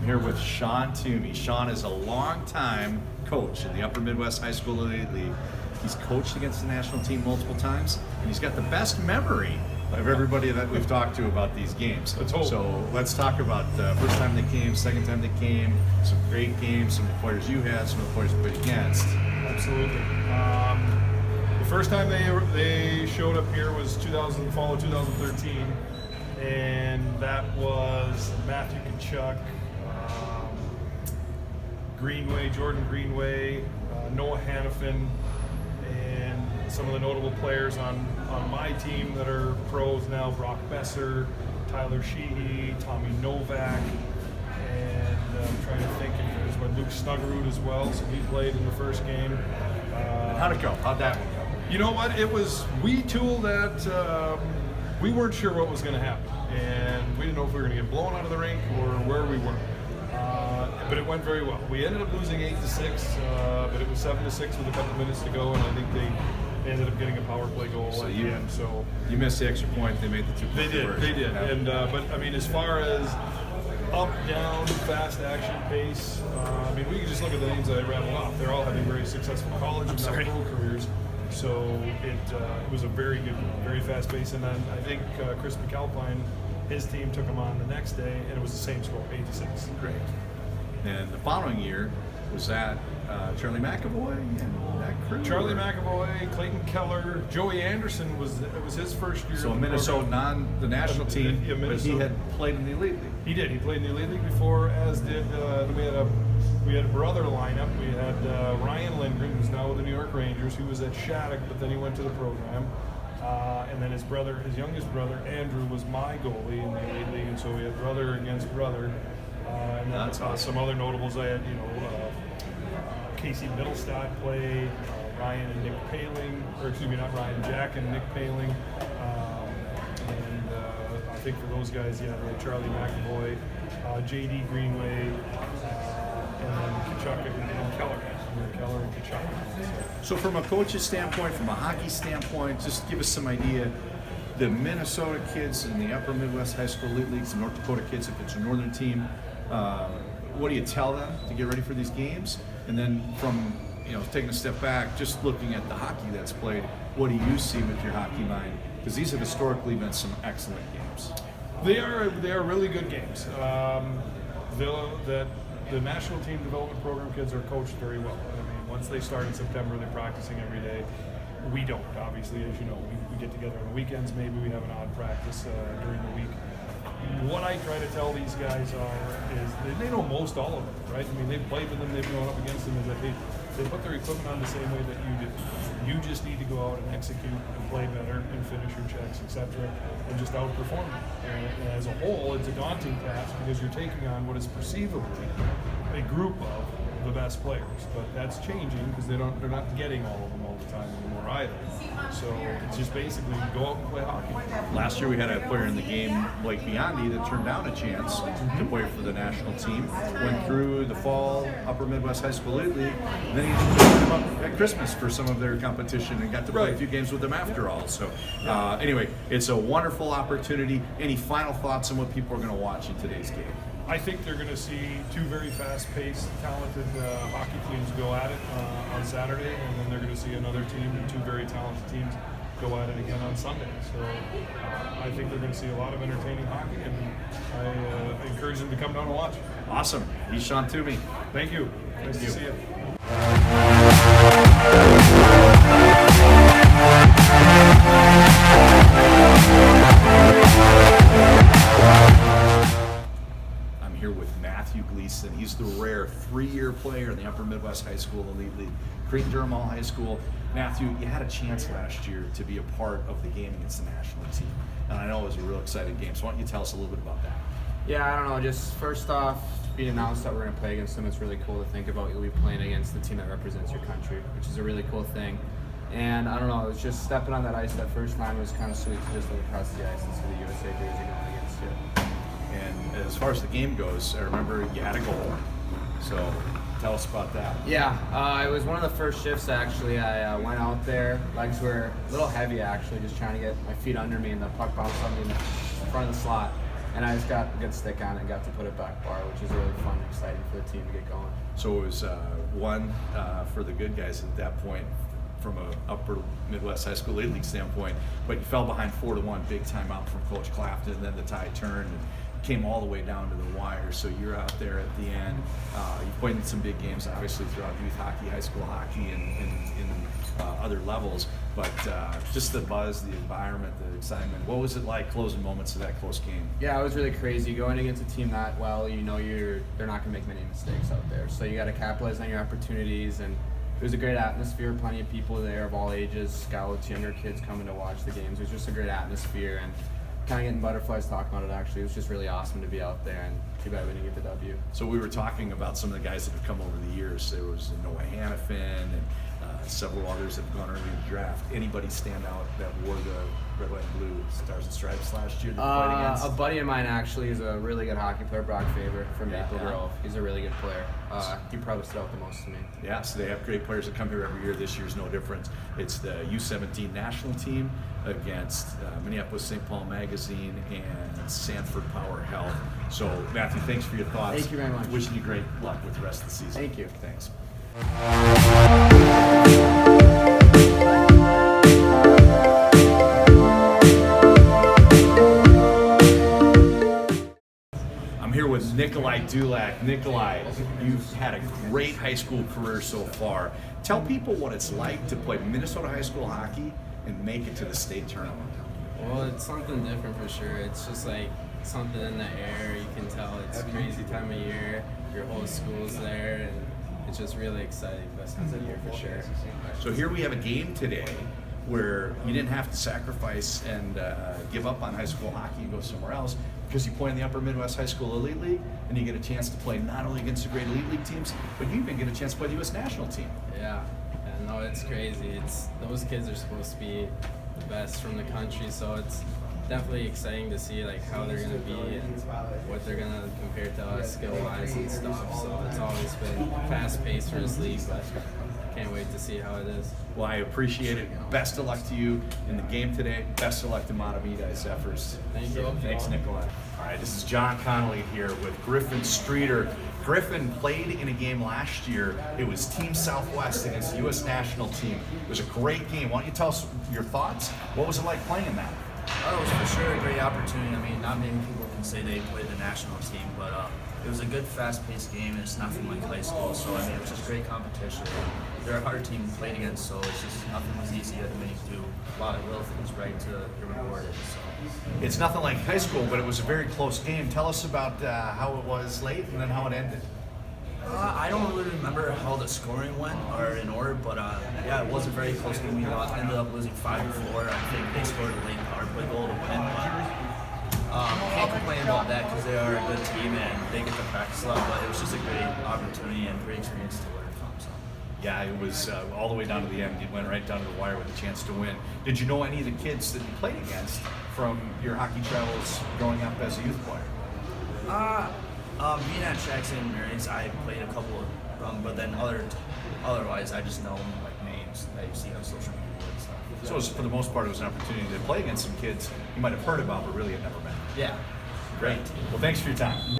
here with Sean Toomey. Sean is a longtime coach in the Upper Midwest High School Elite League. He's coached against the national team multiple times, and he's got the best memory of everybody that we've talked to about these games. So let's talk about first time they came, second time they came, some great games, some of the players you had, some of the players you played against. Absolutely. The first time they showed up here was fall of 2013, and that was Matthew Kachuk, Jordan Greenway, Noah Hannafin, and some of the notable players on my team that are pros now: Brock Besser, Tyler Sheehy, Tommy Novak, and I'm trying to think if there's Luke Snuggerud as well. So he played in the first game. How'd it go? How'd that one go? You know what? We tooled that. We weren't sure what was going to happen, and we didn't know if we were going to get blown out of the rink or where we were. But it went very well. We ended up losing 8-6, but it was 7-6 with a couple minutes to go, and I think they ended up getting a power play goal at the end. So you missed the extra point. They made the 2 points. They did. Yeah. And but I mean, as far as up, down, fast action, pace, I mean, we can just look at the names that I rattled off. They're all having very successful college and pro careers. So it was a very good, very fast pace. And then I think Chris McAlpine, his team took him on the next day, and it was the same score, 8-6. Great. And the following year was that Charlie McAvoy and that crew? Charlie McAvoy, Clayton Keller, Joey Anderson it was his first year. So Minnesota, the national team, but he had played in the Elite League. He did. He played in the Elite League before, as did we had a brother lineup. We had Ryan Lindgren, who's now with the New York Rangers, who was at Shattuck, but then he went to the program. And then his youngest brother, Andrew, was my goalie in the Elite League, and so we had brother against brother. And then That's awesome. Some other notables I had, Casey Middlestad played, Ryan and Nick Paling, or excuse me, not Ryan, Jack and Nick Paling. And I think for those guys, we had Charlie McAvoy, J.D. Greenway, and then Kachuk and Keller. Keller and Kachuk. So from a coach's standpoint, from a hockey standpoint, just give us some idea. The Minnesota kids in the Upper Midwest High School Elite Leagues, the North Dakota kids, if it's a northern team, what do you tell them to get ready for these games? And then from taking a step back, just looking at the hockey that's played, what do you see with your hockey mind? Because these have historically been some excellent games. They are really good games. The national team development program kids are coached very well. I mean, once they start in September, they're practicing every day. We don't, obviously, as you know. We get together on the weekends. Maybe we have an odd practice during the week. What I try to tell these guys is they know most all of them, right? I mean, they've played with them, they've gone up against them, is that they put their equipment on the same way that you do. You just need to go out and execute and play better and finish your checks, etc., and just outperform them. And as a whole, it's a daunting task because you're taking on what is perceivably a group of the best players, but that's changing because they're not getting all of them all the time anymore either. So it's just basically go out and play hockey. Last year we had a player in the game, Blake Biondi, that turned down a chance to play for the national team. Went through the fall Upper Midwest High School Elite League, and then he picked him up at Christmas for some of their competition and got to play a few games with them after all. So anyway, it's a wonderful opportunity. Any final thoughts on what people are going to watch in today's game? I think they're going to see two very fast-paced, talented hockey teams go at it on Saturday, and then they're going to see another team and two very talented teams go at it again on Sunday. So I think they're going to see a lot of entertaining hockey, and I encourage them to come down and watch. Awesome. He's Sean Toomey. Thank you. Nice to see you. Here with Matthew Gleason. He's the rare 3-year player in the Upper Midwest High School Elite League, Creighton-Durham Hall High School. Matthew, you had a chance last year to be a part of the game against the national team, and I know it was a real exciting game, so why don't you tell us a little bit about that? Yeah, I don't know, just first off, being announced that we're going to play against them, it's really cool to think about. You'll be playing against the team that represents your country, which is a really cool thing. And I don't know, it was just stepping on that ice that first time. It was kind of sweet to just look across the ice and see the USA jersey going against you. And as far as the game goes, I remember you had a goal. So tell us about that. Yeah, it was one of the first shifts actually. I went out there, legs were a little heavy actually, just trying to get my feet under me, and the puck bounced on me in the front of the slot. and I just got a good stick on it and got to put it back bar, which is really fun and exciting for the team to get going. So it was one for the good guys at that point from a upper Midwest high school league standpoint, but you fell behind 4-1, big time out from Coach Clafton, and then the tide turned and came all the way down to the wire. So you're out there at the end. You've played in some big games, obviously, throughout youth hockey, high school hockey, and in other levels. But just the buzz, the environment, the excitement. What was it like closing moments of that close game? Yeah, it was really crazy going against a team that well. You know, they're not going to make many mistakes out there. So you got to capitalize on your opportunities, and it was a great atmosphere. Plenty of people there of all ages, scouts, younger kids coming to watch the games. It was just a great atmosphere, and kind of getting butterflies talking about it. Actually, it was just really awesome to be out there, and too bad we didn't get the W. So we were talking about some of the guys that have come over the years. There was Noah Hannafin and several others that have gone early in the draft. Anybody stand out that wore the red, white, and blue stars and stripes last year that you played against? A buddy of mine actually is a really good hockey player, Brock Faber from Maple Yeah. Grove. He's a really good player. He probably stood out the most to me. Yeah, so they have great players that come here every year. This year's no different. It's the U17 national team against Minneapolis St. Paul Magazine and Sanford Power Health. So, Matthew, thanks for your thoughts. Thank you very much. Wishing you great luck with the rest of the season. Thank you. Thanks. I'm here with Nikolai Dulak. Nikolai, you've had a great high school career so far. Tell people what it's like to play Minnesota high school hockey and make it to the state tournament. Well, it's something different for sure. It's just like something in the air. You can tell it's a crazy time of year. Your whole school's there, and it's just really exciting. Best time of the year for sure. So here we have a game today where you didn't have to sacrifice and give up on high school hockey and go somewhere else because you play in the Upper Midwest High School Elite League and you get a chance to play not only against the great Elite League teams, but you even get a chance to play the U.S. national team. Yeah, no, it's crazy. Those kids are supposed to be the best from the country, so it's definitely exciting to see like how they're gonna be and what they're gonna compare to us skill-wise and stuff. So it's always been fast-paced for this league, but can't wait to see how it is. Well, I appreciate it. Best of luck to you in the game today. Best of luck to Matamita's efforts. Thank you. Thanks, Nikolai. All right, this is John Connolly here with Griffin Streeter. Griffin played in a game last year. It was Team Southwest against the U.S. national team. It was a great game. Why don't you tell us your thoughts? What was it like playing in that? Oh, it was for sure a great opportunity. I mean, not many people can say they played the national team, but it was a good, fast-paced game, and it's nothing like high school. So I mean, it was just great competition. They're a hard team we played against, so it's just nothing was easy. You had to make do a lot of little things right to get rewarded. So. It's nothing like high school, but it was a very close game. Tell us about how it was late and then how it ended. I don't really remember how the scoring went or in order, but yeah, it was a very close game. We ended up losing 5-4. I think they scored a late power play goal to win, but can't complain about that because they are a good team and they get to practice a lot. But it was just a great opportunity and great experience to learn from. So. Yeah, it was all the way down to the end. It went right down to the wire with a chance to win. Did you know any of the kids that you played against from your hockey travels growing up as a youth player? Being at Jackson and Marys, I played a couple of them, but then otherwise I just know like names that you see on social media and stuff. So it was, for the most part, it was an opportunity to play against some kids you might have heard about, but really had never met. Yeah. Great. Well, thanks for your time.